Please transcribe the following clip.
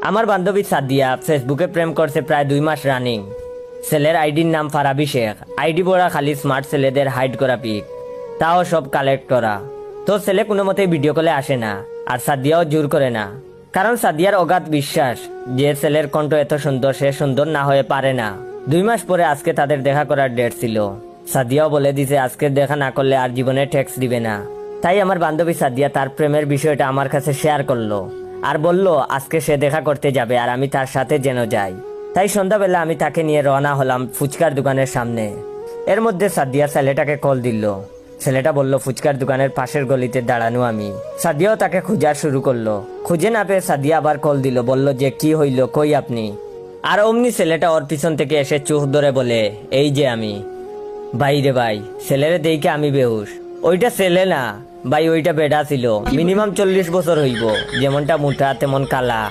আমার বান্ধবী সাদিয়া ফেসবুকে প্রেম করছে প্রায় 2 মাস রানিং। ছেলের আইডির নাম ফারাবি শেখ। আইডি বড়া খালি স্মার্ট ছেলেদের হাইড করা পিক, তাও সব কালেক্ট করা। তো ছেলে কোনো মতেই ভিডিও কলে আসে না, আর সাদিয়াও জোর করে না, কারণ সাদিয়ার অগাধ বিশ্বাস যে ছেলের কণ্ঠ এত সুন্দর, সে সুন্দর না হয়ে পারে না। 2 মাস পরে আজকে তাদের দেখা করার ডেট ছিল। সাদিয়াও বলে দিছে আজকে দেখা না করলে আর জীবনে টেক্সট দিবে না। তাই আমার বান্ধবী সাদিয়া তার প্রেমের বিষয়টা আমার কাছে শেয়ার করলো, আর বলল আজকে সে দেখা করতে যাবে আর আমি তার সাথে যেন যাই। তাই সন্ধ্যাবেলা আমি তাকে নিয়ে রওনা হলাম ফুচকার দোকানের সামনে। এর মধ্যে সাদিয়া ছেলেটাকে কল দিল। ছেলেটা বলল ফুচকার দোকানের পাশের গলিতে দাঁড়ানো আমি। সাদিয়াও তাকে খোঁজা শুরু করলো। খুঁজে না পেয়ে সাদিয়া আবার কল দিল, বলল যে কি হইল, কই আপনি? আর অমনি ছেলেটা ওর পিছন থেকে এসে চোখ ধরে বলে এই যে আমি। ভাই রে ভাই, ছেলেরে দেখে আমি বেহুশ। ওইটা ছেলে না ভাই, ওইটা বেডা ছিল। মিনিমাম 40 বছর হইব, যেমনটা মোটা তেমন কালা।